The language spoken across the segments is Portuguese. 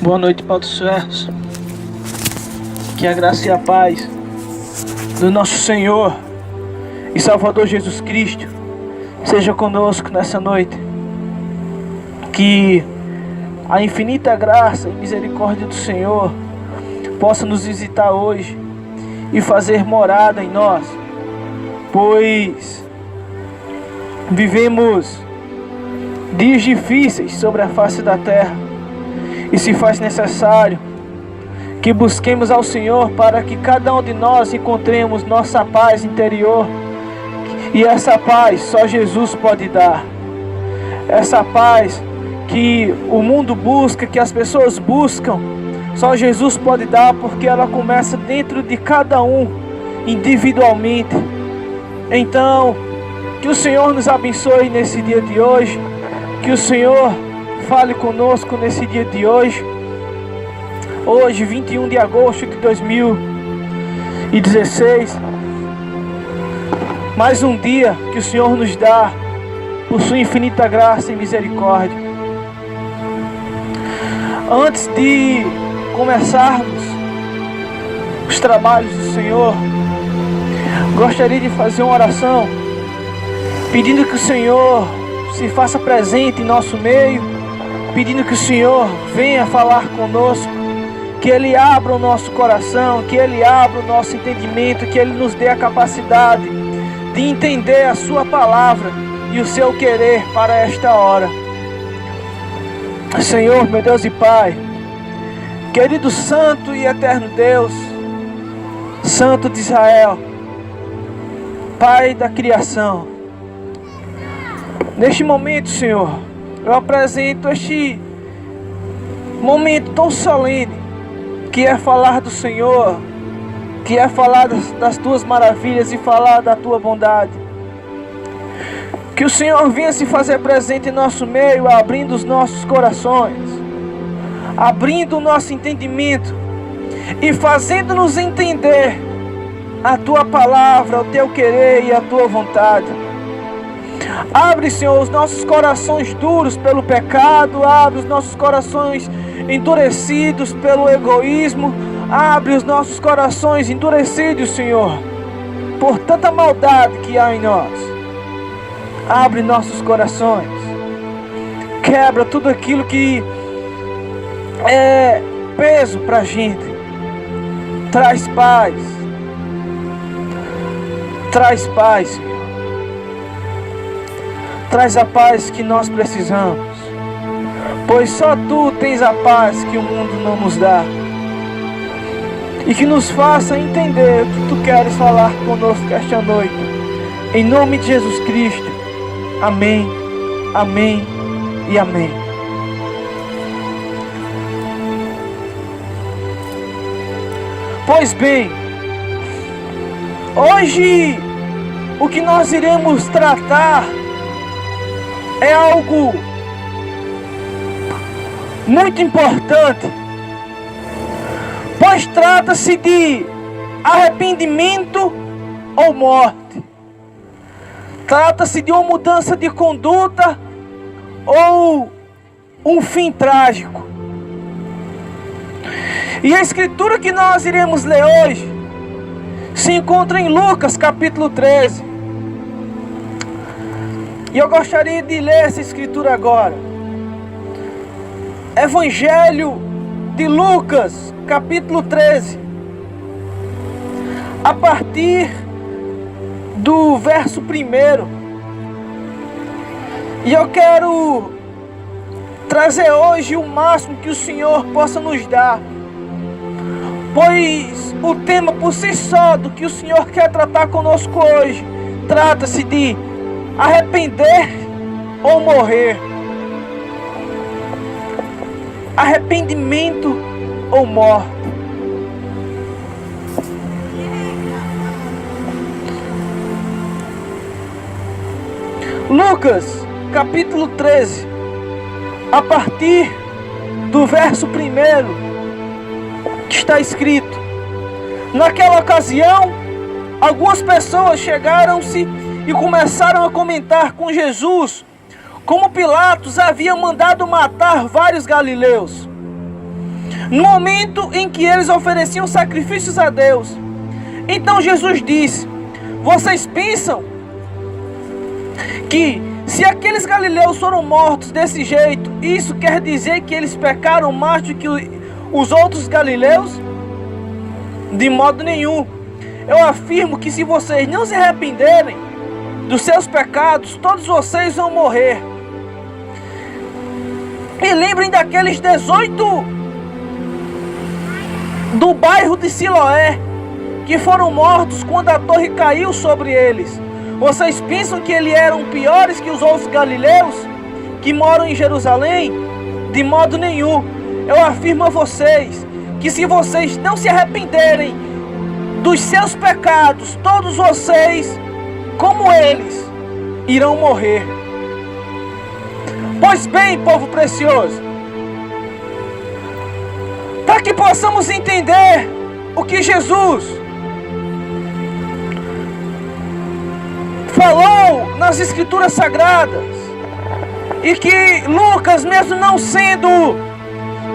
Boa noite, Paulo Suerço. Que a graça e a paz do nosso Senhor e Salvador Jesus Cristo seja conosco nessa noite. Que a infinita graça e misericórdia do Senhor possa nos visitar hoje e fazer morada em nós, pois vivemos dias difíceis sobre a face da terra. E se faz necessário que busquemos ao Senhor para que cada um de nós encontremos nossa paz interior. E essa paz só Jesus pode dar. Essa paz que o mundo busca, que as pessoas buscam, só Jesus pode dar, porque ela começa dentro de cada um, individualmente. Então, que o Senhor nos abençoe nesse dia de hoje. Que o Senhor fale conosco nesse dia de hoje. Hoje, 21 de agosto de 2016. Mais um dia que o Senhor nos dá por sua infinita graça e misericórdia. Antes de começarmos os trabalhos do Senhor, gostaria de fazer uma oração pedindo que o Senhor se faça presente em nosso meio, pedindo que o Senhor venha falar conosco, que Ele abra o nosso coração, que Ele abra o nosso entendimento, que Ele nos dê a capacidade de entender a Sua palavra e o Seu querer para esta hora. Senhor, meu Deus e Pai, querido Santo e Eterno Deus, Santo de Israel, Pai da criação, neste momento, Senhor, eu apresento este momento tão solene, que é falar do Senhor, que é falar das Tuas maravilhas e falar da Tua bondade. Que o Senhor venha se fazer presente em nosso meio, abrindo os nossos corações, abrindo o nosso entendimento e fazendo-nos entender a Tua palavra, o Teu querer e a Tua vontade. Abre, Senhor, os nossos corações duros pelo pecado. Abre os nossos corações endurecidos pelo egoísmo. Abre os nossos corações endurecidos, Senhor, por tanta maldade que há em nós. Abre nossos corações. Quebra tudo aquilo que é peso pra gente. Traz paz. Traz paz, Senhor. Traz a paz que nós precisamos, pois só Tu tens a paz que o mundo não nos dá. E que nos faça entender o que Tu queres falar conosco esta noite. Em nome de Jesus Cristo. Amém, amém e amém. Pois bem, hoje o que nós iremos tratar é algo muito importante, pois trata-se de arrependimento ou morte. Trata-se de uma mudança de conduta ou um fim trágico. E a escritura que nós iremos ler hoje se encontra em Lucas capítulo 13. E eu gostaria de ler essa escritura agora. Evangelho de Lucas, capítulo 13. A partir do verso 1. E eu quero trazer hoje o máximo que o Senhor possa nos dar. Pois o tema por si só do que o Senhor quer tratar conosco hoje trata-se de arrepender ou morrer. Arrependimento ou morte. Lucas, capítulo 13, a partir do verso 1, que está escrito: naquela ocasião, algumas pessoas chegaram-se e começaram a comentar com Jesus como Pilatos havia mandado matar vários galileus. no momento em que eles ofereciam sacrifícios a Deus. Então Jesus disse: vocês pensam que se aqueles galileus foram mortos desse jeito, isso quer dizer que eles pecaram mais do que os outros galileus? De modo nenhum. Eu afirmo que se vocês não se arrependerem dos seus pecados, todos vocês vão morrer. E lembrem daqueles 18 do bairro de Siloé, que foram mortos quando a torre caiu sobre eles. Vocês pensam que eles eram piores que os outros galileus que moram em Jerusalém? De modo nenhum. Eu afirmo a vocês que se vocês não se arrependerem dos seus pecados, todos vocês, como eles, irão morrer. Pois bem, povo precioso, para que possamos entender o que Jesus falou nas Escrituras Sagradas, e que Lucas, mesmo não sendo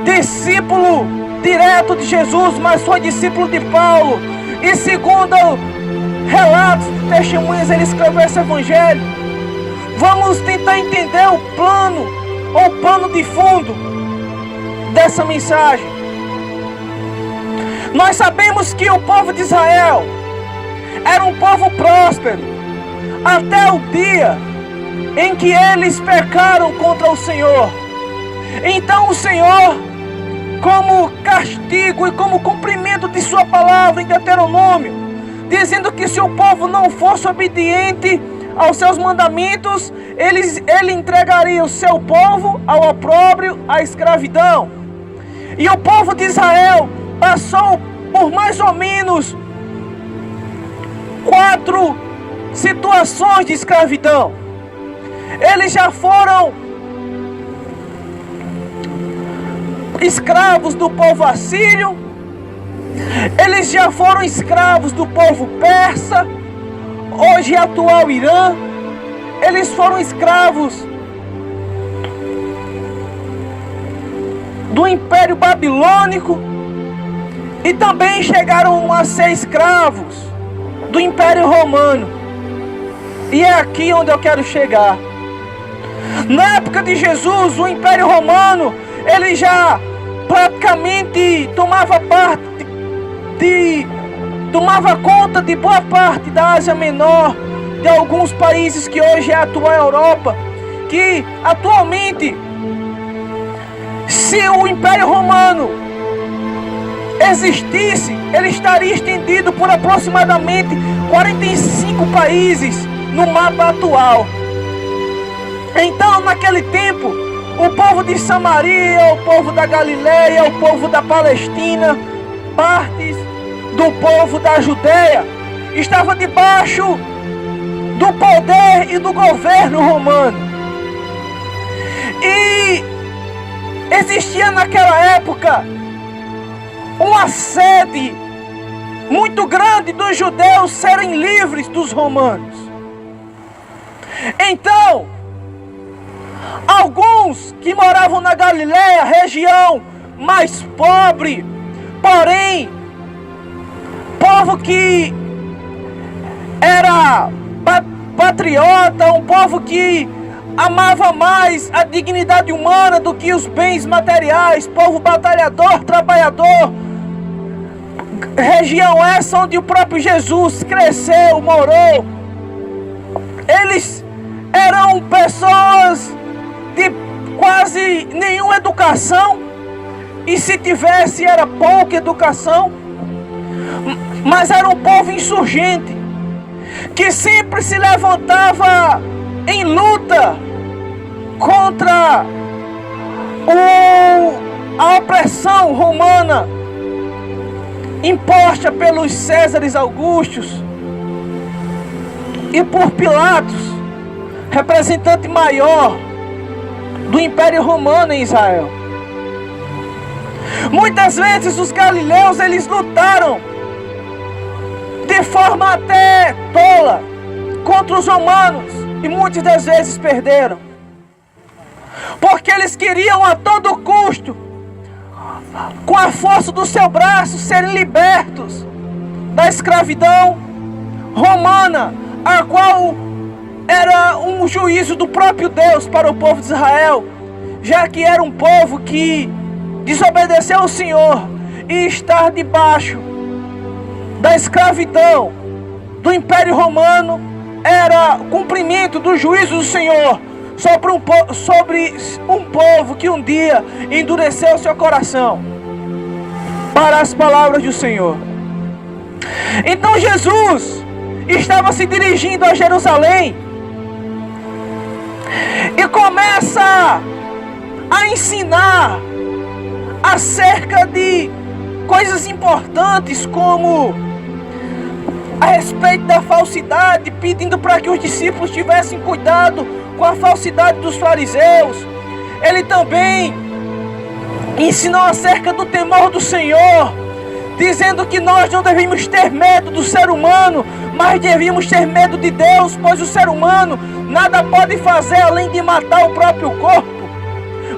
discípulo direto de Jesus, mas foi discípulo de Paulo, e segundo relatos de testemunhas ele escreveu esse evangelho. Vamos tentar entender o plano, ou o plano de fundo dessa mensagem. Nós sabemos que o povo de Israel era um povo próspero, até o dia em que eles pecaram contra o Senhor. Então o Senhor, como castigo e como cumprimento de sua palavra em Deuteronômio, dizendo que se o povo não fosse obediente aos seus mandamentos, ele entregaria o seu povo ao opróbrio, à escravidão. E o povo de Israel passou por mais ou menos 4 situações de escravidão. Eles já foram escravos do povo assírio, eles já foram escravos do povo persa, hoje atual Irã, eles foram escravos do Império Babilônico e também chegaram a ser escravos do Império Romano. E é aqui onde eu quero chegar. Na época de Jesus, o Império Romano, ele já praticamente tomava conta de boa parte da Ásia Menor, de alguns países que hoje é a atual Europa, que atualmente, se o Império Romano existisse, ele estaria estendido por aproximadamente 45 países no mapa atual. Então, naquele tempo, o povo de Samaria, o povo da Galileia, o povo da Palestina, partes do povo da Judeia, estava debaixo do poder e do governo romano. E existia naquela época uma sede muito grande dos judeus serem livres dos romanos. Então, alguns que moravam na Galileia, região mais pobre, porém, povo que era patriota, um povo que amava mais a dignidade humana do que os bens materiais, povo batalhador, trabalhador, região essa onde o próprio Jesus cresceu, morou. Eles eram pessoas de quase nenhuma educação, e se tivesse era pouca educação, mas era um povo insurgente, que sempre se levantava em luta contra a opressão romana imposta pelos Césares Augustos e por Pilatos, representante maior do Império Romano em Israel. Muitas vezes os galileus, eles lutaram de forma até tola contra os romanos, e muitas das vezes perderam, porque eles queriam a todo custo com a força do seu braço, serem libertos da escravidão romana, a qual era um juízo do próprio Deus para o povo de Israel, já que era um povo que desobedeceu ao Senhor e estar debaixo da escravidão do Império Romano era cumprimento do juízo do Senhor sobre um povo que um dia endureceu seu coração para as palavras do Senhor. Então Jesus estava se dirigindo a Jerusalém e começa a ensinar acerca de coisas importantes, como a respeito da falsidade, pedindo para que os discípulos tivessem cuidado com a falsidade dos fariseus. Ele também ensinou acerca do temor do Senhor, dizendo que nós não devíamos ter medo do ser humano, mas devíamos ter medo de Deus, pois o ser humano nada pode fazer além de matar o próprio corpo.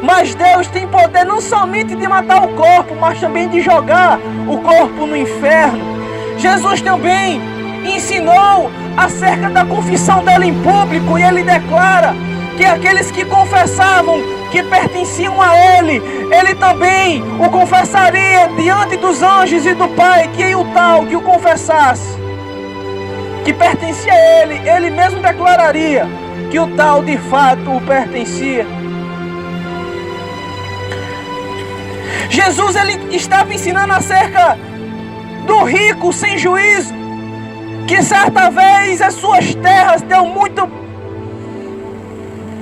Mas Deus tem poder não somente de matar o corpo, mas também de jogar o corpo no inferno. Jesus também ensinou acerca da confissão dele em público, e ele declara que aqueles que confessavam que pertenciam a ele, ele também o confessaria diante dos anjos e do Pai, que o tal que o confessasse que pertencia a ele, ele mesmo declararia que o tal de fato o pertencia. Jesus, ele estava ensinando acerca do rico sem juízo, que certa vez as suas terras deu muito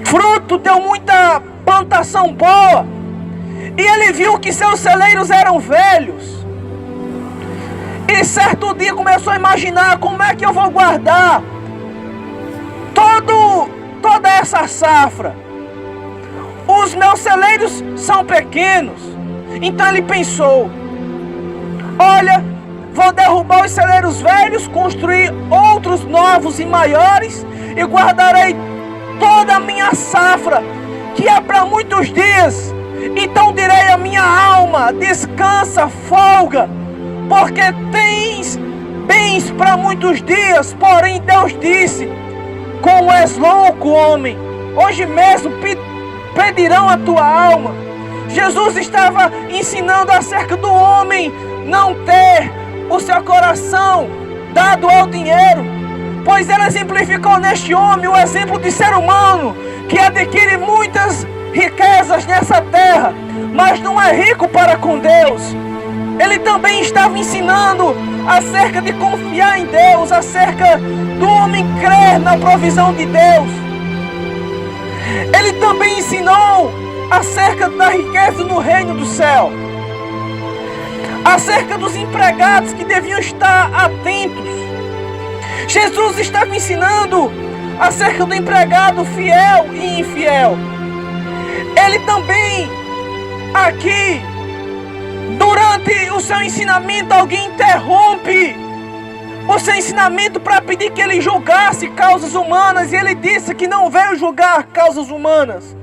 fruto, deu muita plantação boa, e ele viu que seus celeiros eram velhos, e certo dia começou a imaginar: como é que eu vou guardar toda essa safra? Os meus celeiros são pequenos. Então ele pensou: olha, vou derrubar os celeiros velhos, construir outros novos e maiores, e guardarei toda a minha safra, que é para muitos dias. Então direi à minha alma: descansa, folga, porque tens bens para muitos dias. Porém Deus disse: como és louco, homem, hoje mesmo pedirão a tua alma. Jesus estava ensinando acerca do homem não ter o seu coração dado ao dinheiro, pois ele exemplificou neste homem o exemplo de ser humano que adquire muitas riquezas nessa terra, mas não é rico para com Deus. Ele também estava ensinando acerca de confiar em Deus, acerca do homem crer na provisão de Deus. Ele também ensinou acerca da riqueza no reino do céu, acerca dos empregados que deviam estar atentos. Jesus estava ensinando acerca do empregado fiel e infiel. Ele também, aqui, durante o seu ensinamento, alguém interrompe o seu ensinamento para pedir que ele julgasse causas humanas, e ele disse que não veio julgar causas humanas.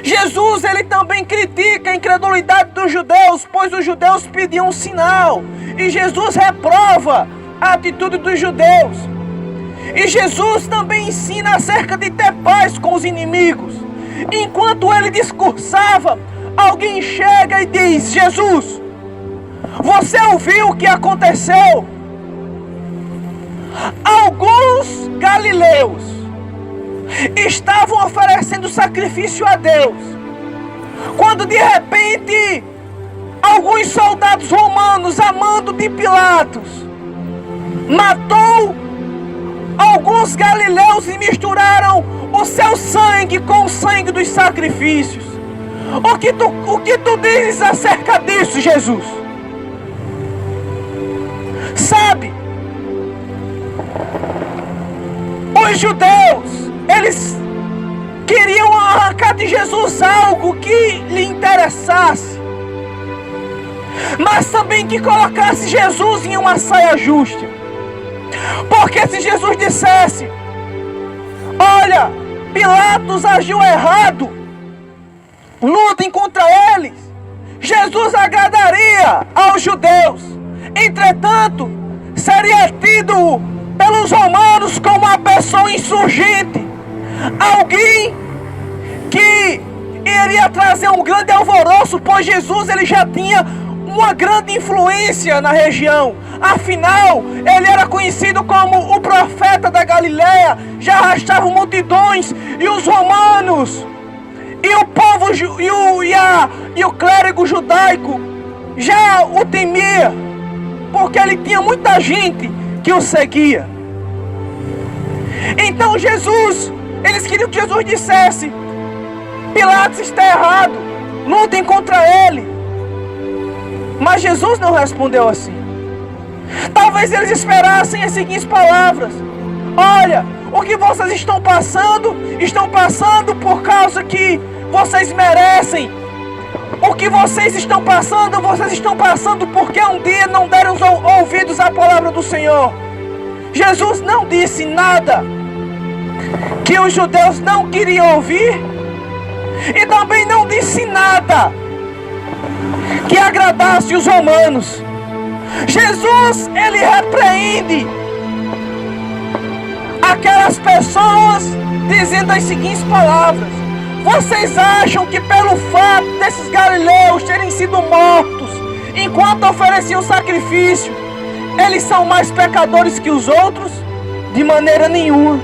Jesus, ele também critica a incredulidade dos judeus, pois os judeus pediam um sinal, e Jesus reprova a atitude dos judeus. E Jesus também ensina acerca de ter paz com os inimigos. Enquanto ele discursava, alguém chega e diz: Jesus, você ouviu o que aconteceu? Alguns galileus estavam oferecendo sacrifício a Deus, quando de repente alguns soldados romanos, a mando de Pilatos, matou alguns galileus e misturaram o seu sangue com o sangue dos sacrifícios. O que tu dizes acerca disso, Jesus? Sabe, os judeus, eles queriam arrancar de Jesus algo que lhe interessasse, mas também que colocasse Jesus em uma saia justa. Porque se Jesus dissesse: olha, Pilatos agiu errado, lutem contra eles, Jesus agradaria aos judeus. Entretanto, seria tido pelos romanos como uma pessoa insurgente, alguém que iria trazer um grande alvoroço, pois Jesus ele já tinha uma grande influência na região. Afinal, ele era conhecido como o profeta da Galileia, já arrastava multidões, e os romanos e o povo e o clérigo judaico já o temia, porque ele tinha muita gente que o seguia. Então eles queriam que Jesus dissesse: Pilatos está errado, lutem contra ele. Mas Jesus não respondeu assim. Talvez eles esperassem as seguintes palavras: olha, o que vocês estão passando por causa que vocês merecem. O que vocês estão passando porque um dia não deram os ouvidos à palavra do Senhor. Jesus não disse nada que os judeus não queriam ouvir, e também não disse nada que agradasse os romanos. Jesus, ele repreende aquelas pessoas dizendo as seguintes palavras: vocês acham que pelo fato desses galileus terem sido mortos enquanto ofereciam sacrifício, eles são mais pecadores que os outros? De maneira nenhuma.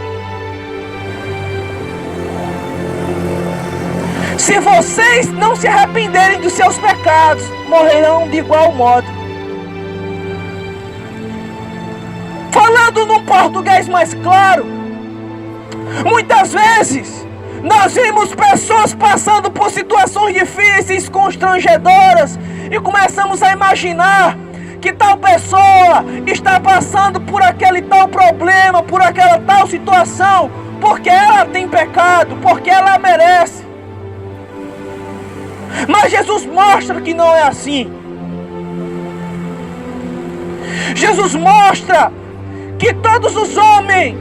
Se vocês não se arrependerem dos seus pecados, morrerão de igual modo. Falando num português mais claro, muitas vezes nós vemos pessoas passando por situações difíceis, constrangedoras, e começamos a imaginar que tal pessoa está passando por aquele tal problema, por aquela tal situação, porque ela tem pecado, porque ela merece. Mas Jesus mostra que não é assim. Jesus mostra que todos os homens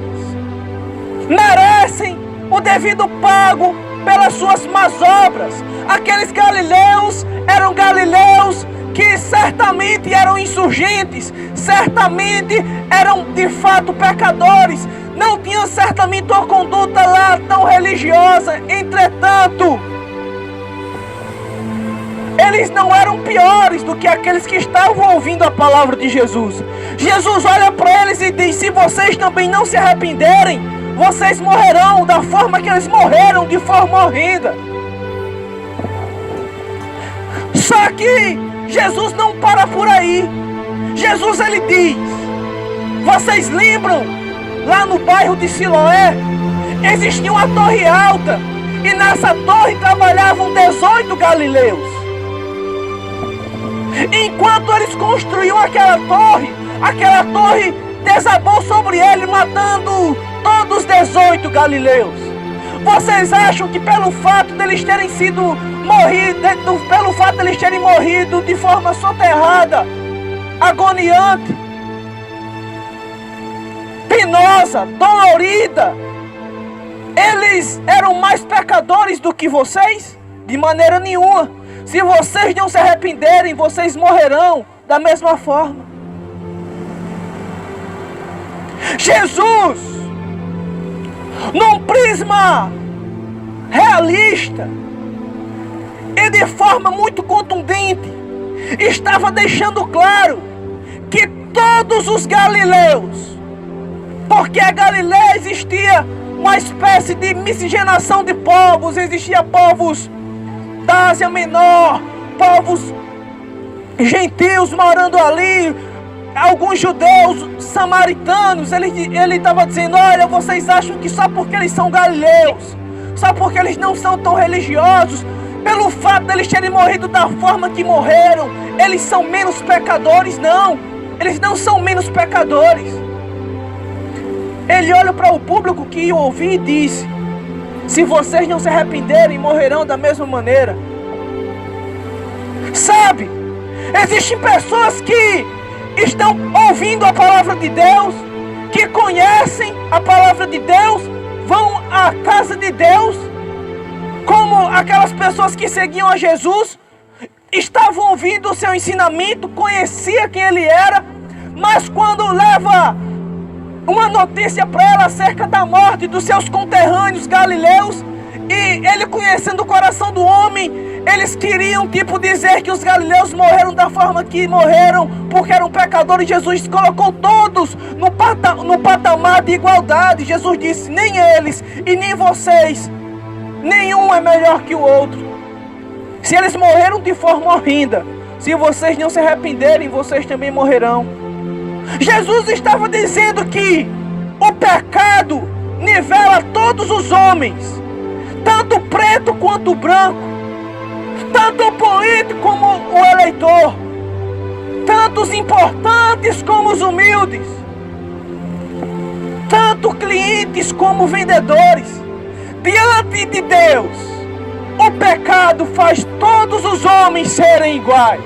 merecem o devido pago pelas suas más obras. Aqueles galileus eram galileus que certamente eram insurgentes, certamente eram de fato pecadores, não tinham certamente uma conduta lá tão religiosa. Entretanto, eles não eram piores do que aqueles que estavam ouvindo a palavra de Jesus. Jesus olha para eles e diz: se vocês também não se arrependerem, vocês morrerão da forma que eles morreram, de forma horrenda. Só que Jesus não para por aí. Jesus ele diz: vocês lembram lá no bairro de Siloé? Existia uma torre alta, e nessa torre trabalhavam 18 galileus. Enquanto eles construíam aquela torre desabou sobre ele, matando todos os 18 galileus. Vocês acham que pelo fato deles terem morrido de forma soterrada, agoniante, penosa, dolorida, eles eram mais pecadores do que vocês? De maneira nenhuma. Se vocês não se arrependerem, vocês morrerão da mesma forma. Jesus, num prisma realista e de forma muito contundente, estava deixando claro que todos os galileus, porque a Galileia existia uma espécie de miscigenação de povos, existia povos da Ásia Menor, povos gentios morando ali, alguns judeus samaritanos. Ele estava dizendo: olha, vocês acham que só porque eles são galileus, só porque eles não são tão religiosos, pelo fato de eles terem morrido da forma que morreram, eles são menos pecadores? Não, eles não são menos pecadores. Ele olha para o público que ia ouvir e disse: se vocês não se arrependerem, morrerão da mesma maneira. Sabe, existem pessoas que estão ouvindo a palavra de Deus, que conhecem a palavra de Deus, vão à casa de Deus, como aquelas pessoas que seguiam a Jesus, estavam ouvindo o seu ensinamento, conhecia quem ele era, mas quando leva uma notícia para ela acerca da morte dos seus conterrâneos galileus, e ele conhecendo o coração do homem, eles queriam dizer que os galileus morreram da forma que morreram, porque eram pecadores. Jesus colocou todos no patamar de igualdade. Jesus disse: nem eles e nem vocês, nenhum é melhor que o outro. Se eles morreram de forma horrenda, se vocês não se arrependerem, vocês também morrerão. Jesus estava dizendo que o pecado nivela todos os homens, tanto o preto quanto o branco, tanto o político como o eleitor, tanto os importantes como os humildes, tanto clientes como vendedores. Diante de Deus, o pecado faz todos os homens serem iguais.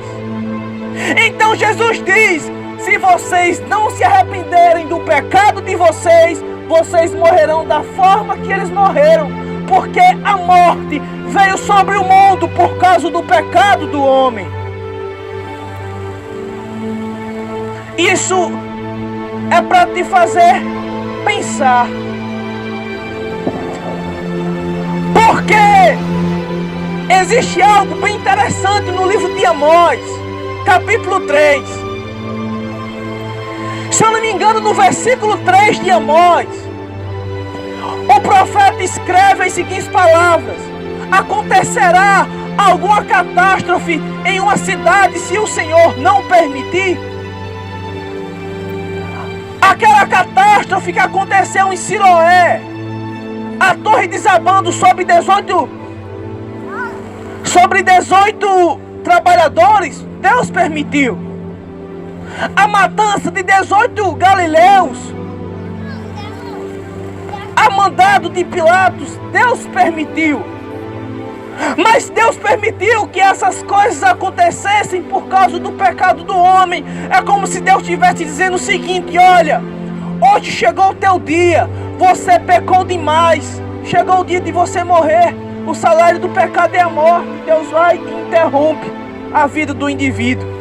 Então Jesus diz: se vocês não se arrependerem do pecado de vocês, vocês morrerão da forma que eles morreram, porque a morte veio sobre o mundo por causa do pecado do homem. Isso é para te fazer pensar. Porque existe algo bem interessante no livro de Amós, capítulo 3. Se eu não me engano, no versículo 3 de Amós, o profeta escreve as seguintes palavras: acontecerá alguma catástrofe em uma cidade se o Senhor não permitir? Aquela catástrofe que aconteceu em Siloé, a torre desabando sobre 18 trabalhadores, Deus permitiu. A matança de 18 galileus, a mandado de Pilatos, Deus permitiu. Mas Deus permitiu que essas coisas acontecessem por causa do pecado do homem. É como se Deus estivesse dizendo o seguinte: olha, hoje chegou o teu dia, você pecou demais, chegou o dia de você morrer. O salário do pecado é a morte. Deus vai e interrompe a vida do indivíduo.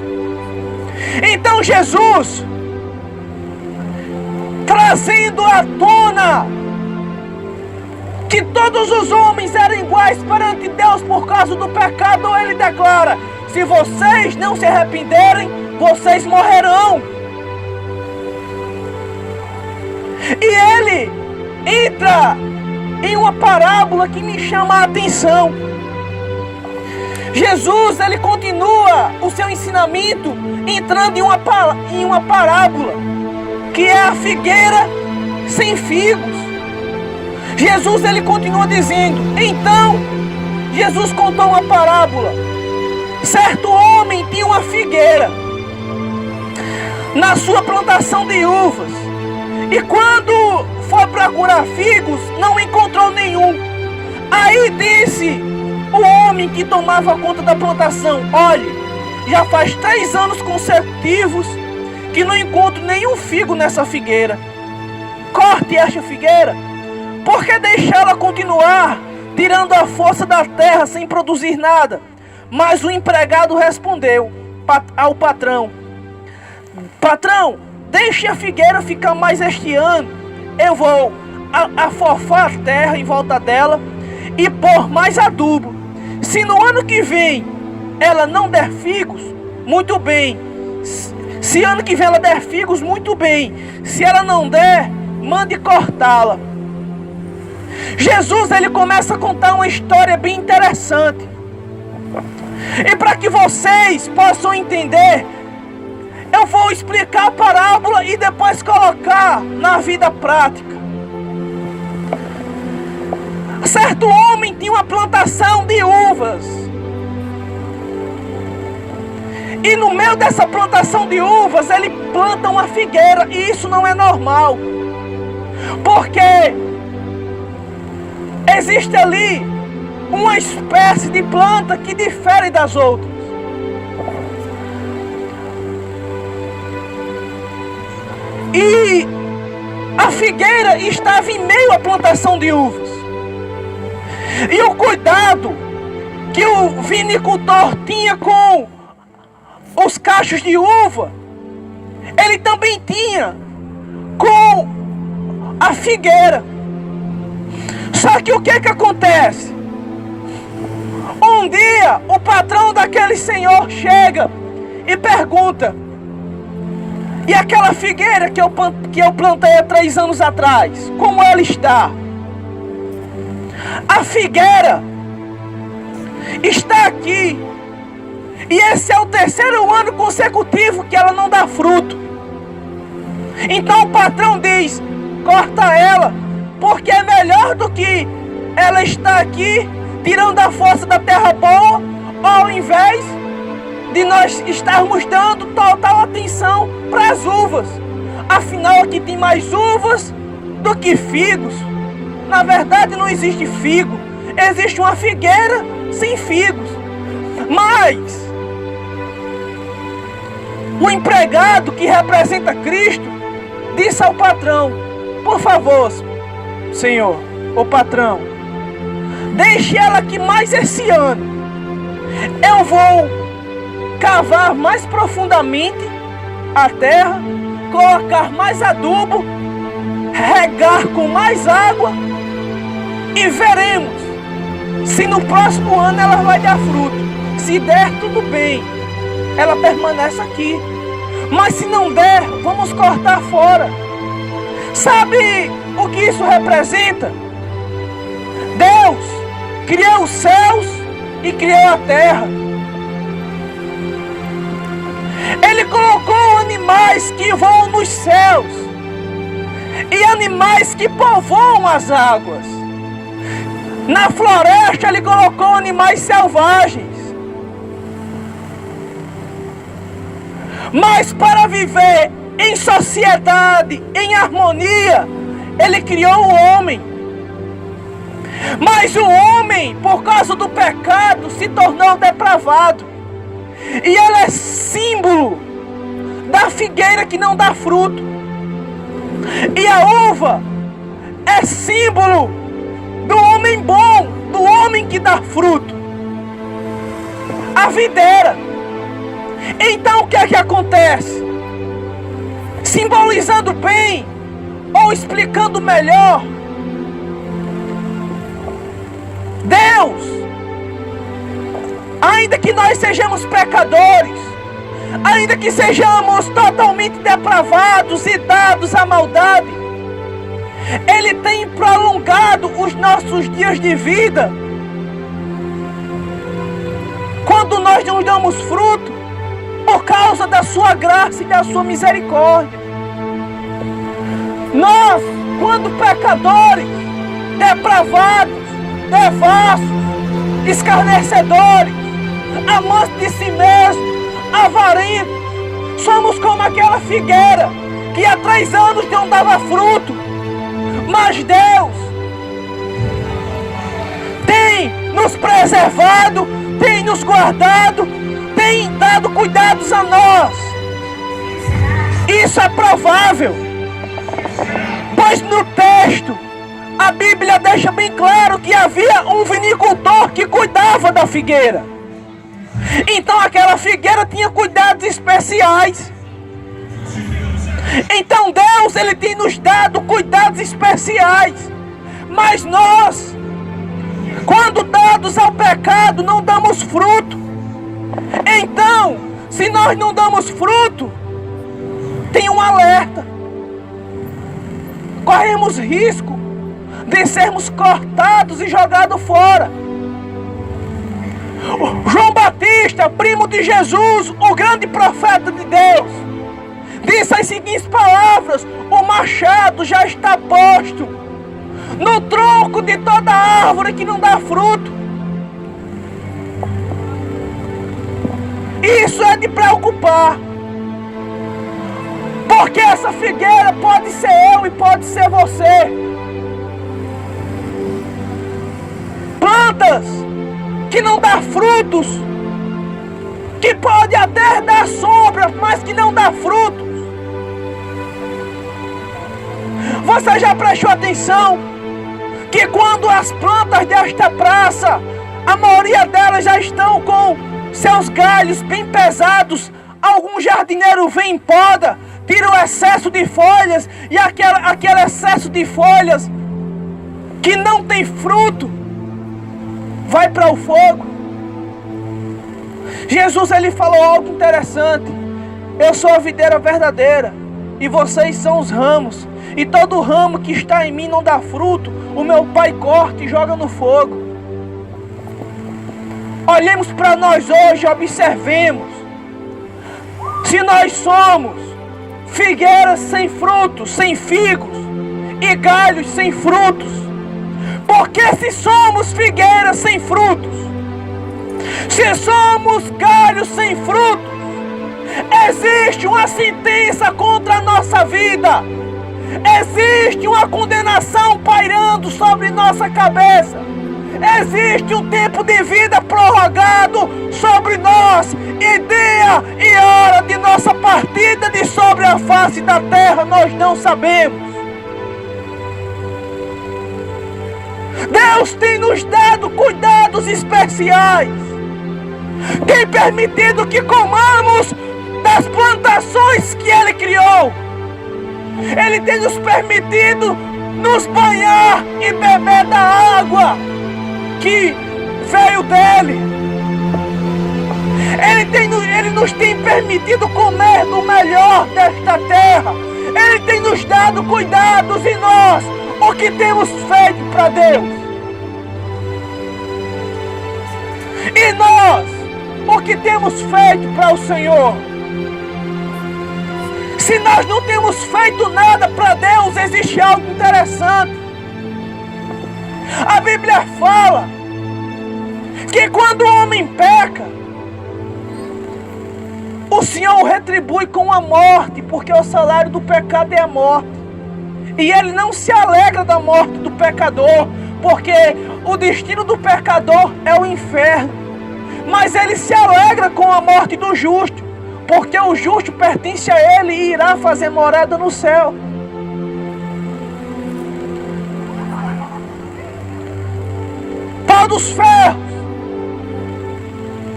Então Jesus, trazendo à tona que todos os homens eram iguais perante Deus por causa do pecado, ele declara: se vocês não se arrependerem, vocês morrerão. E ele entra em uma parábola que me chama a atenção. Jesus, ele continua o seu ensinamento entrando em uma parábola, que é a figueira sem figos. Jesus, ele continua dizendo: então, Jesus contou uma parábola. Certo homem tinha uma figueira na sua plantação de uvas, e quando foi procurar figos, não encontrou nenhum. Aí disse o homem que tomava conta da plantação: olhe, já faz 3 anos consecutivos que não encontro nenhum figo nessa figueira. Corte esta figueira. Por que deixá-la continuar tirando a força da terra sem produzir nada? Mas o empregado respondeu ao patrão: patrão, deixe a figueira ficar mais este ano. Eu vou afofar a terra em volta dela e pôr mais adubo. Se no ano que vem ela não der figos, muito bem. Se ano que vem ela der figos, muito bem. Se ela não der, mande cortá-la. Jesus, ele começa a contar uma história bem interessante. E para que vocês possam entender, eu vou explicar a parábola e depois colocar na vida prática. Certo homem tinha uma plantação de uvas. E no meio dessa plantação de uvas, ele planta uma figueira. E isso não é normal, porque existe ali uma espécie de planta que difere das outras. E a figueira estava em meio à plantação de uvas. E o cuidado que o vinicultor tinha com os cachos de uva, ele também tinha com a figueira. Só que o que acontece? Um dia o patrão daquele senhor chega e pergunta: e aquela figueira que eu plantei há 3 anos atrás, como ela está? A figueira está aqui, e esse é o 3º ano consecutivo que ela não dá fruto. Então o patrão diz: corta ela, porque é melhor do que ela estar aqui tirando a força da terra boa, ao invés de nós estarmos dando total atenção para as uvas. Afinal, aqui tem mais uvas do que figos. Na verdade, não existe figo, existe uma figueira sem figos. Mas o empregado, que representa Cristo, disse ao patrão: por favor, senhor, o patrão, deixe ela aqui mais esse ano. Eu vou cavar mais profundamente a terra, colocar mais adubo, regar com mais água, e veremos se no próximo ano ela vai dar fruto. Se der, tudo bem, ela permanece aqui. Mas se não der, vamos cortar fora. Sabe o que isso representa? Deus criou os céus e criou a terra. Ele colocou animais que voam nos céus e animais que povoam as águas. Na floresta ele colocou animais selvagens. Mas para viver em sociedade, em harmonia, ele criou o homem. Mas o homem, por causa do pecado, se tornou depravado. E ele é símbolo da figueira que não dá fruto. E a uva é símbolo do homem bom, do homem que dá fruto. A videira. Então o que é que acontece? Simbolizando bem, ou explicando melhor, Deus, ainda que nós sejamos pecadores, ainda que sejamos totalmente depravados e dados à maldade, Ele tem prolongado os nossos dias de vida. Quando nós não damos fruto, por causa da sua graça e da sua misericórdia. Nós, quando pecadores, depravados, devassos, escarnecedores, amantes de si mesmo, avarentos, somos como aquela figueira que há 3 anos não dava fruto. Mas Deus tem nos preservado, tem nos guardado, tem dado cuidados a nós. Isso é provável, pois no texto a Bíblia deixa bem claro que havia um vinicultor que cuidava da figueira. Então aquela figueira tinha cuidados especiais. Então Deus, Ele tem nos dado cuidados especiais. Mas nós, quando dados ao pecado, não damos fruto. Então, se nós não damos fruto, tem um alerta. Corremos risco de sermos cortados e jogados fora. João Batista, primo de Jesus, o grande profeta de Deus, disse as seguintes palavras: o machado já está posto no tronco de toda árvore que não dá fruto. Isso é de preocupar, porque essa figueira pode ser eu e pode ser você. Plantas que não dá frutos, que pode até dar sombra, mas que não dá frutos. Você já prestou atenção que quando as plantas desta praça A maioria delas já estão com seus galhos bem pesados. Algum jardineiro vem em poda, tira o excesso de folhas, e aquele excesso de folhas que não tem fruto vai para o fogo. Jesus, ele falou algo interessante: eu sou a videira verdadeira e vocês são os ramos, e todo ramo que está em mim não dá fruto, o meu Pai corta e joga no fogo. Olhemos para nós hoje, observemos se nós somos figueiras sem frutos, sem figos, e galhos sem frutos. Porque se somos figueiras sem frutos, se somos galhos sem frutos, existe uma sentença contra a nossa vida. Existe uma condenação pairando sobre nossa cabeça. Existe um tempo de vida prorrogado sobre nós, e dia e hora de nossa partida de sobre a face da terra nós não sabemos. Deus tem nos dado cuidados especiais, tem permitido que comamos das plantações que Ele criou. Ele tem nos permitido nos banhar e beber da água que veio dele. Ele nos tem permitido comer do melhor desta terra. Ele tem nos dado cuidados, e nós, o que temos feito para Deus? E nós, o que temos feito para o Senhor? Se nós não temos feito nada para Deus, existe algo interessante. A Bíblia fala que quando o homem peca, o Senhor o retribui com a morte, porque o salário do pecado é a morte. E Ele não se alegra da morte do pecador, porque o destino do pecador é o inferno. Mas Ele se alegra com a morte do justo, porque o justo pertence a Ele e irá fazer morada no céu. Pau dos ferros,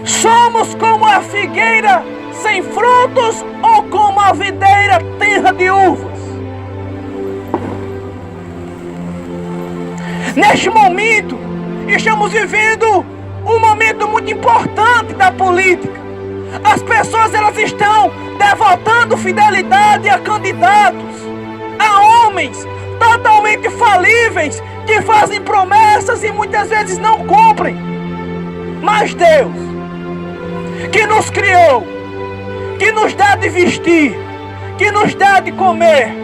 somos como a figueira sem frutos, ou como a videira tenra de uvas. Neste momento, estamos vivendo um momento muito importante da política. As pessoas, elas estão devotando fidelidade a candidatos, a homens totalmente falíveis, que fazem promessas e muitas vezes não cumprem. Mas Deus, que nos criou, que nos dá de vestir, que nos dá de comer,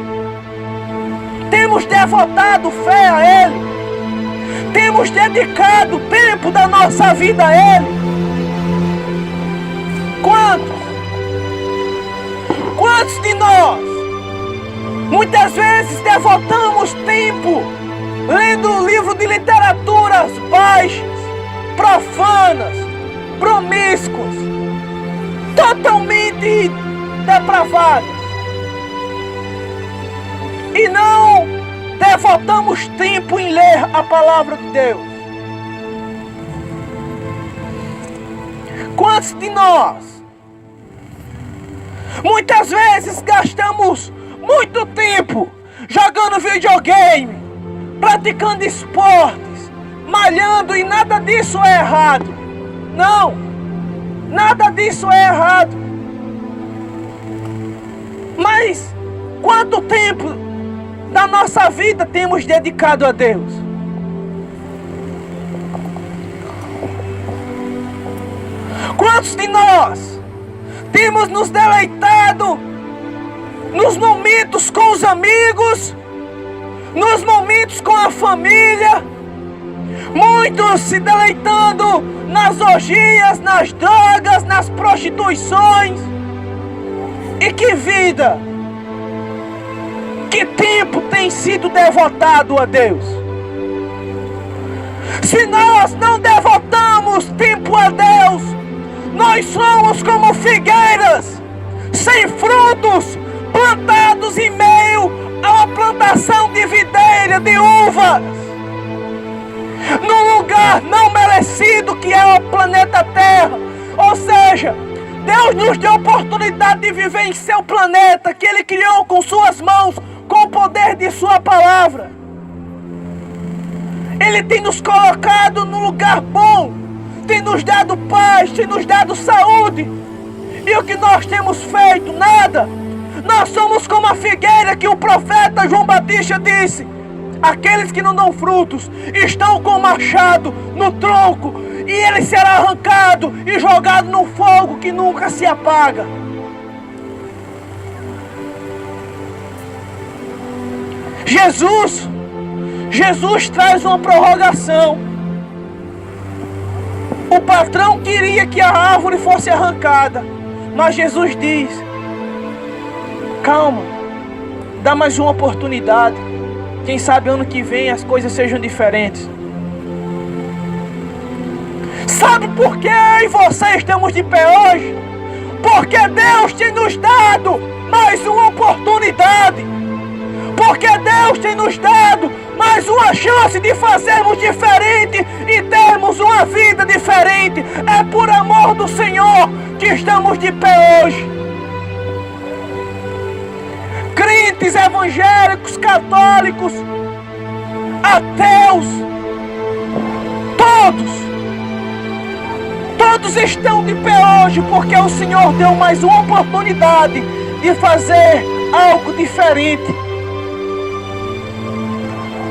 temos devotado fé a Ele, temos dedicado tempo da nossa vida a Ele. Quantos de nós muitas vezes devotamos tempo lendo livro de literaturas baixas, profanas, promíscuas, totalmente depravadas, e não devotamos tempo em ler a palavra de Deus? Quantos de nós muitas vezes gastamos muito tempo jogando videogame, praticando esportes, malhando, e nada disso é errado? Não, nada disso é errado. Mas quanto tempo da nossa vida temos dedicado a Deus? Quantos de nós temos nos deleitado nos momentos com os amigos, nos momentos com a família, muitos se deleitando nas orgias, nas drogas, nas prostituições? E que vida, que tempo tem sido devotado a Deus? Se nós não devotamos tempo a Deus, nós somos como figueiras sem frutos, plantados em meio a uma plantação de videira, de uvas, num lugar não merecido. estabelecido que é o planeta Terra. Ou seja, Deus nos deu a oportunidade de viver em seu planeta, que Ele criou com suas mãos, com o poder de sua palavra. Ele tem nos colocado num lugar bom, tem nos dado paz, tem nos dado saúde. E o que nós temos feito? Nada. Nós somos como a figueira que o profeta João Batista disse: aqueles que não dão frutos estão com o machado no tronco, e ele será arrancado e jogado no fogo que nunca se apaga. Jesus traz uma prorrogação. O patrão queria que a árvore fosse arrancada, mas Jesus diz: calma, dá mais uma oportunidade. Quem sabe ano que vem as coisas sejam diferentes. Sabe por que eu e você estamos de pé hoje? Porque Deus tem nos dado mais uma oportunidade. Porque Deus tem nos dado mais uma chance de fazermos diferente e termos uma vida diferente. É por amor do Senhor que estamos de pé hoje. Crentes, evangélicos, católicos, ateus, todos estão de pé hoje porque o Senhor deu mais uma oportunidade de fazer algo diferente.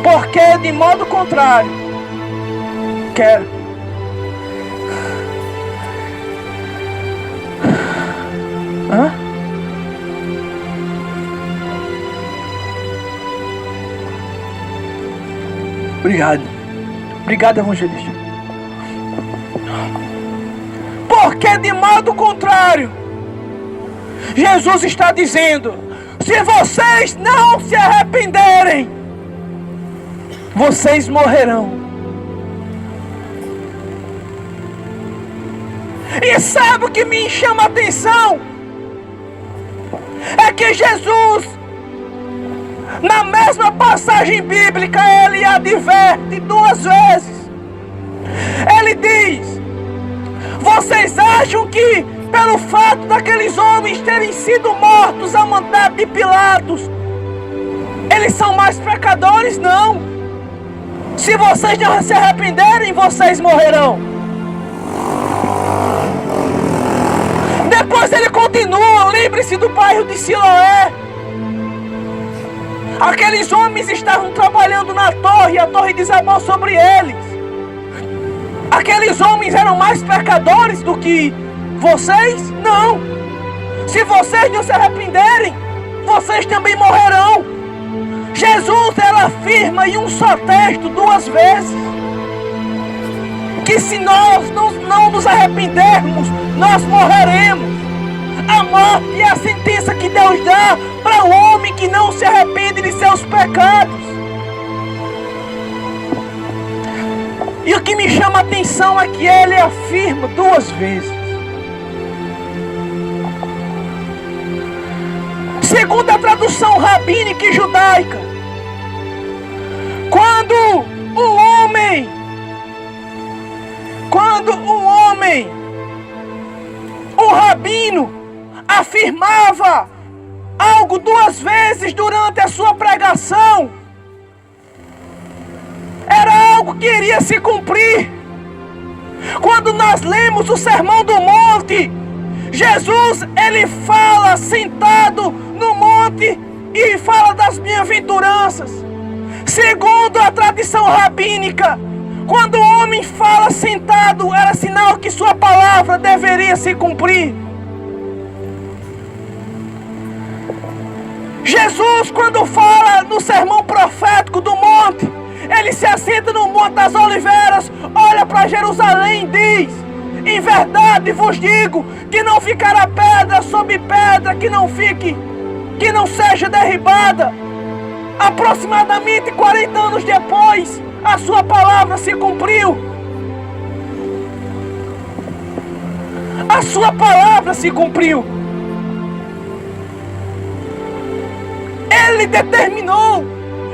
Porque de modo contrário, quero. Obrigado, evangelista. Porque de modo contrário, Jesus está dizendo: se vocês não se arrependerem, vocês morrerão. E sabe o que me chama a atenção? É que Jesus, na mesma passagem bíblica, ele adverte duas vezes. Ele diz: vocês acham que pelo fato daqueles homens terem sido mortos a mandado de Pilatos, eles são mais pecadores? Não. Se vocês não se arrependerem, vocês morrerão. Depois ele continua: lembre-se do bairro de Siloé. Aqueles homens estavam trabalhando na torre, e a torre desabou sobre eles. Aqueles homens eram mais pecadores do que vocês? Não. Se vocês não se arrependerem, vocês também morrerão. Jesus, ela afirma em um só texto duas vezes que se nós não nos arrependermos, nós morreremos. A morte é a sentença que Deus dá para o homem que não se arrepende de seus pecados. E o que me chama a atenção é que ele afirma duas vezes. Segundo a tradução rabínica e judaica, quando um rabino afirmava algo duas vezes durante a sua pregação, era algo que iria se cumprir. Quando nós lemos o Sermão do Monte, Jesus, ele fala sentado no monte e fala das bem-aventuranças. Segundo a tradição rabínica, quando o homem fala sentado, era sinal que sua palavra deveria se cumprir. Jesus, quando fala no sermão profético do monte, ele se assenta no Monte das Oliveiras, olha para Jerusalém e diz: em verdade vos digo que não ficará pedra sobre pedra que não seja derribada. Aproximadamente 40 anos depois, a sua palavra se cumpriu. A sua palavra se cumpriu. Ele determinou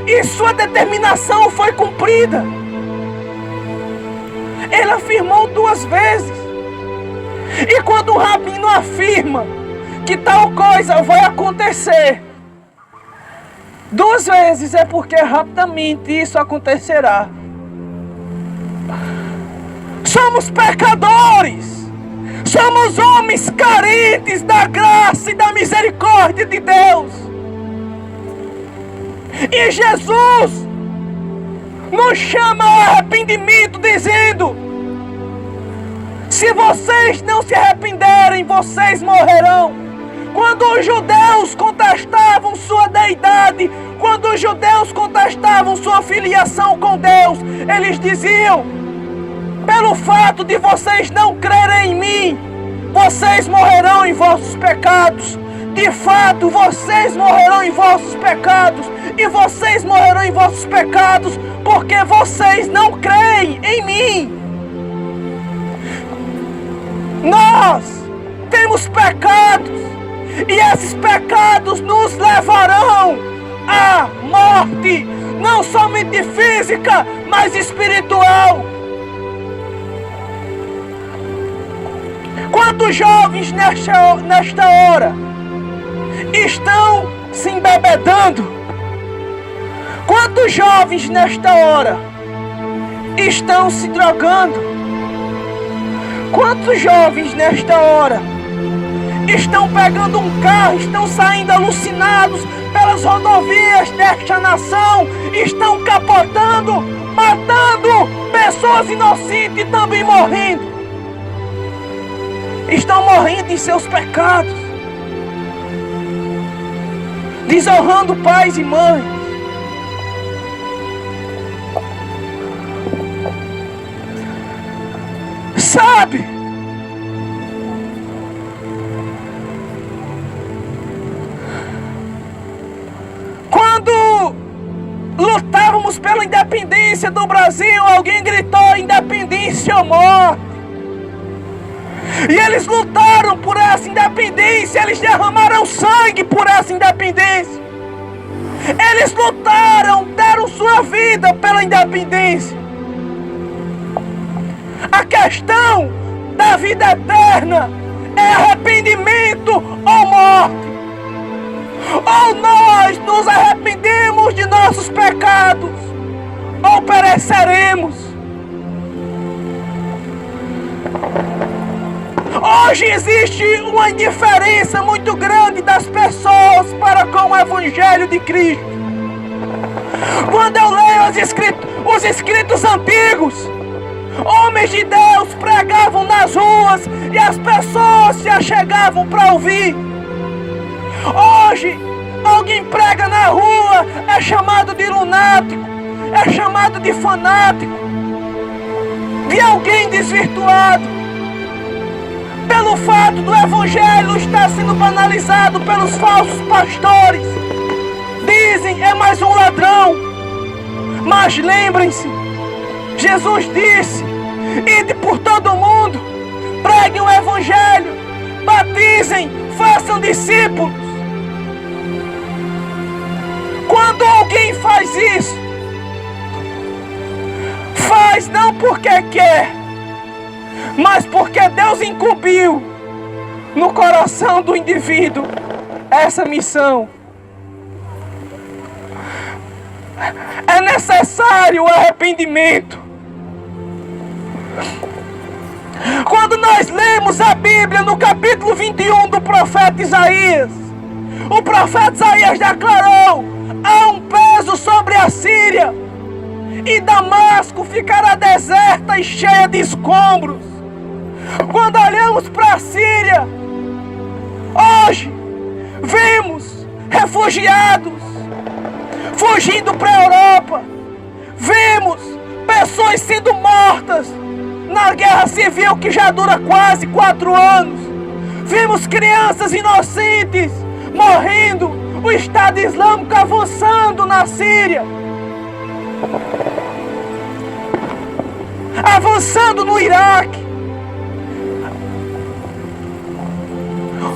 e sua determinação foi cumprida. Ele afirmou 2 vezes. E quando o rabino afirma que tal coisa vai acontecer 2 vezes, é porque rapidamente isso acontecerá. Somos pecadores. Somos homens carentes da graça e da misericórdia de Deus. E Jesus nos chama ao arrependimento, dizendo: se vocês não se arrependerem, vocês morrerão. Quando os judeus contestavam sua deidade, quando os judeus contestavam sua filiação com Deus, eles diziam: pelo fato de vocês não crerem em mim, vocês morrerão em vossos pecados. De fato, vocês morrerão em vossos pecados. E vocês morrerão em vossos pecados porque vocês não creem em mim. Nós temos pecados, e esses pecados nos levarão à morte, não somente física, mas espiritual. Quantos jovens nesta hora estão se embebedando? Quantos jovens nesta hora estão se drogando? Quantos jovens nesta hora estão pegando um carro, estão saindo alucinados pelas rodovias desta nação, estão capotando, matando pessoas inocentes e também morrendo? Estão morrendo em seus pecados, desonrando pais e mães. Sabe? Quando lutávamos pela independência do Brasil, alguém gritou: independência ou morte. E eles lutaram por essa independência, eles derramaram sangue por essa independência. Eles lutaram, deram sua vida pela independência. A questão da vida eterna é arrependimento ou morte. Ou nós nos arrependemos de nossos pecados, ou pereceremos. Hoje existe uma indiferença muito grande das pessoas para com o Evangelho de Cristo. Quando eu leio os escritos antigos, homens de Deus pregavam nas ruas e as pessoas se achegavam para ouvir. Hoje, alguém prega na rua, é chamado de lunático, é chamado de fanático, de alguém desvirtuado. Pelo fato do Evangelho estar sendo banalizado pelos falsos pastores. Dizem: é mais um ladrão. Mas lembrem-se, Jesus disse: ide por todo mundo, preguem o Evangelho, batizem, façam discípulos. Quando alguém faz isso, faz não porque quer, mas porque Deus incumbiu no coração do indivíduo essa missão. É necessário o arrependimento. Quando nós lemos a Bíblia no capítulo 21 do profeta Isaías, o profeta Isaías declarou: há um peso sobre a Síria, e Damasco ficará deserta e cheia de escombros. Quando olhamos para a Síria, hoje vemos refugiados fugindo para a Europa, vemos pessoas sendo mortas na guerra civil que já dura quase 4 anos, vemos crianças inocentes morrendo, o Estado Islâmico avançando na Síria, avançando no Iraque.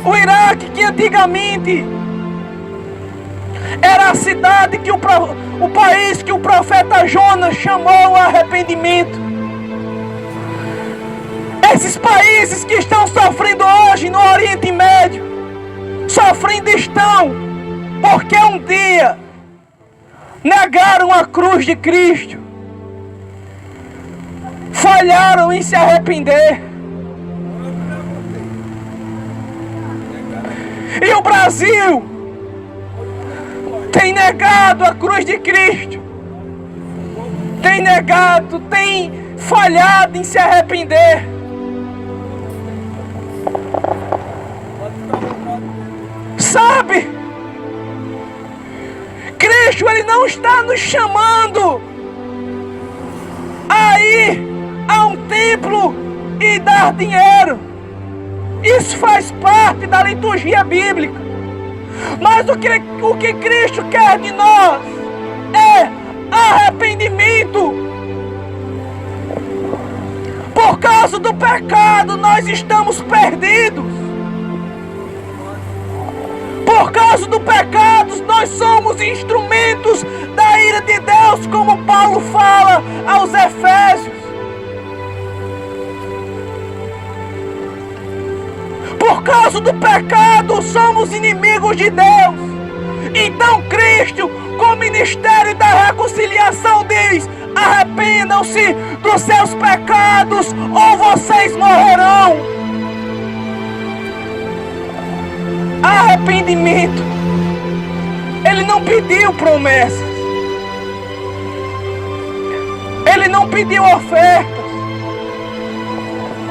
O Iraque, que antigamente era a cidade que o país que o profeta Jonas chamou ao arrependimento. Esses países que estão sofrendo hoje no Oriente Médio, sofrendo estão porque um dia negaram a cruz de Cristo, falharam em se arrepender. E o Brasil tem negado a cruz de Cristo, tem negado, tem falhado em se arrepender. Sabe, Cristo, Ele não está nos chamando a ir a um templo e dar dinheiro. Isso faz parte da liturgia bíblica. Mas o que Cristo quer de nós é arrependimento. Por causa do pecado nós estamos perdidos. Por causa do pecado nós somos instrumentos da ira de Deus, como Paulo fala aos Efésios. Por causa do pecado somos inimigos de Deus. Então Cristo, com o ministério da reconciliação, diz: arrependam-se dos seus pecados ou vocês morrerão. Arrependimento. Ele não pediu promessas, Ele não pediu ofertas,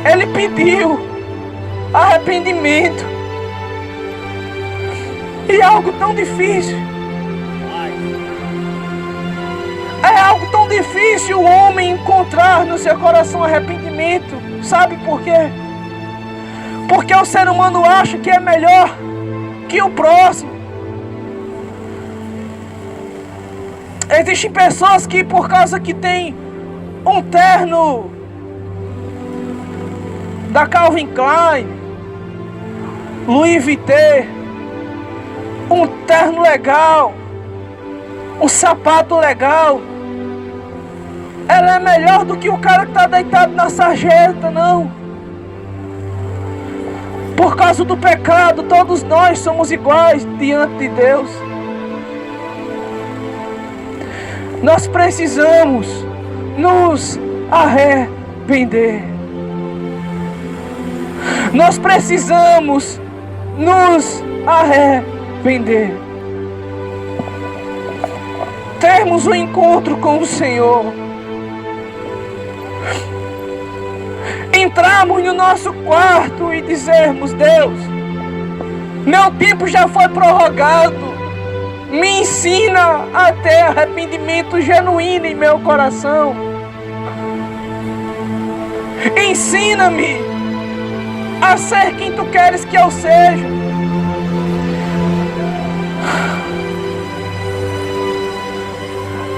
Ele pediu arrependimento. E é algo tão difícil. É algo tão difícil o homem encontrar no seu coração arrependimento. Sabe por quê? Porque o ser humano acha que é melhor que o próximo. Existem pessoas que, por causa que tem um terno da Calvin Klein, Louis Vuitton, um terno legal, um sapato legal, ela é melhor do que o cara que está deitado na sarjeta. Não. Por causa do pecado, todos nós somos iguais diante de Deus. Nós precisamos nos arrepender. Nós precisamos nos arrepender. Termos um encontro com o Senhor. Entrarmos no nosso quarto e dizermos: Deus, meu tempo já foi prorrogado. Me ensina a ter arrependimento genuíno em meu coração. Ensina-me a ser quem tu queres que eu seja.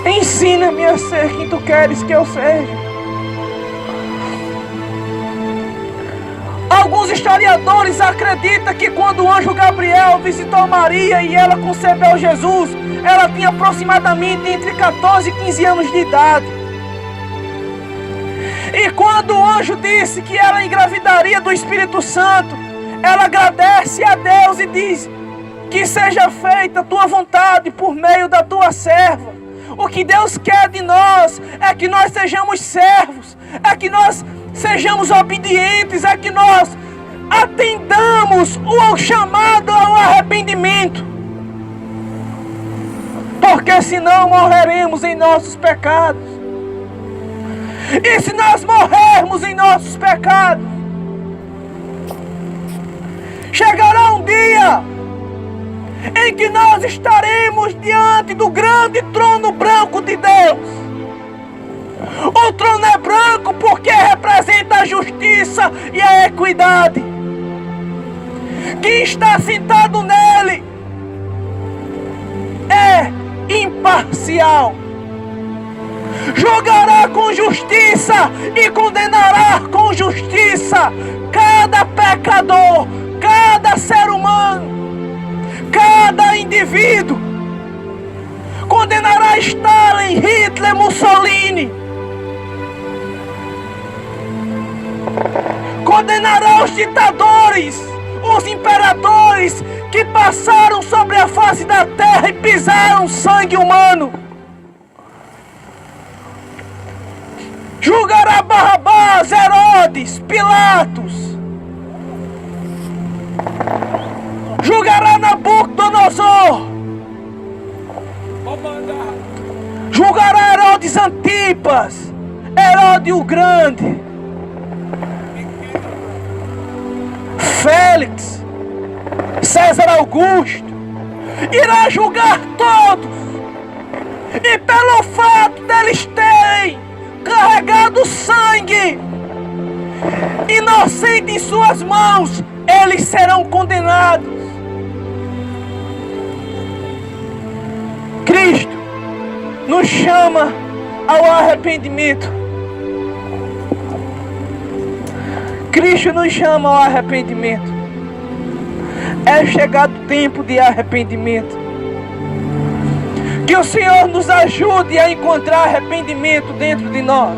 Ensina-me a ser quem tu queres que eu seja. Alguns historiadores acreditam que quando o anjo Gabriel visitou Maria e ela concebeu Jesus, ela tinha aproximadamente entre 14 e 15 anos de idade. E quando o anjo disse que ela engravidaria do Espírito Santo, ela agradece a Deus e diz: que seja feita a tua vontade por meio da tua serva. O que Deus quer de nós é que nós sejamos servos, é que nós sejamos obedientes, é que nós atendamos o chamado ao arrependimento. Porque senão morreremos em nossos pecados. E se nós morrermos em nossos pecados, chegará um dia em que nós estaremos diante do grande trono branco de Deus. O trono é branco porque representa a justiça e a equidade. Quem está sentado nele é imparcial. Julgará com justiça e condenará com justiça cada pecador, cada ser humano, cada indivíduo. Condenará Stalin, Hitler, Mussolini. condenará os ditadores, os imperadores que passaram sobre a face da terra e pisaram sangue humano. Julgará Barrabás, Herodes, Pilatos. Julgará Nabucodonosor. Julgará Herodes Antipas, Herodes o Grande, Félix, César Augusto. Irá julgar todos. E pelo fato deles terem carregado sangue inocente em suas mãos, eles serão condenados. Cristo nos chama ao arrependimento. Cristo nos chama ao arrependimento. É chegado o tempo de arrependimento. Que o Senhor nos ajude a encontrar arrependimento dentro de nós,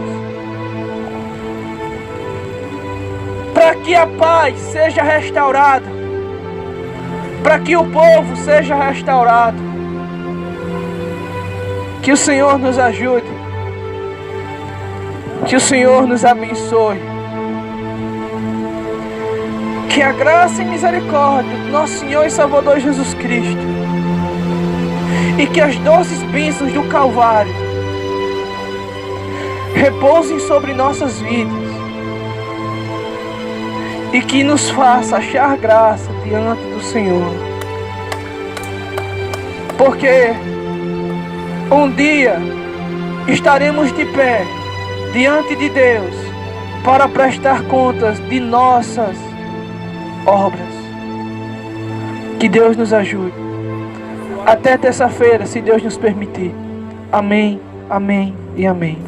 para que a paz seja restaurada, para que o povo seja restaurado. Que o Senhor nos ajude, que o Senhor nos abençoe, que a graça e misericórdia do nosso Senhor e Salvador Jesus Cristo e que as doces bênçãos do Calvário repousem sobre nossas vidas e que nos faça achar graça diante do Senhor, porque um dia estaremos de pé diante de Deus para prestar contas de nossas obras. Que Deus nos ajude. Até terça-feira, se Deus nos permitir. Amém, amém e amém.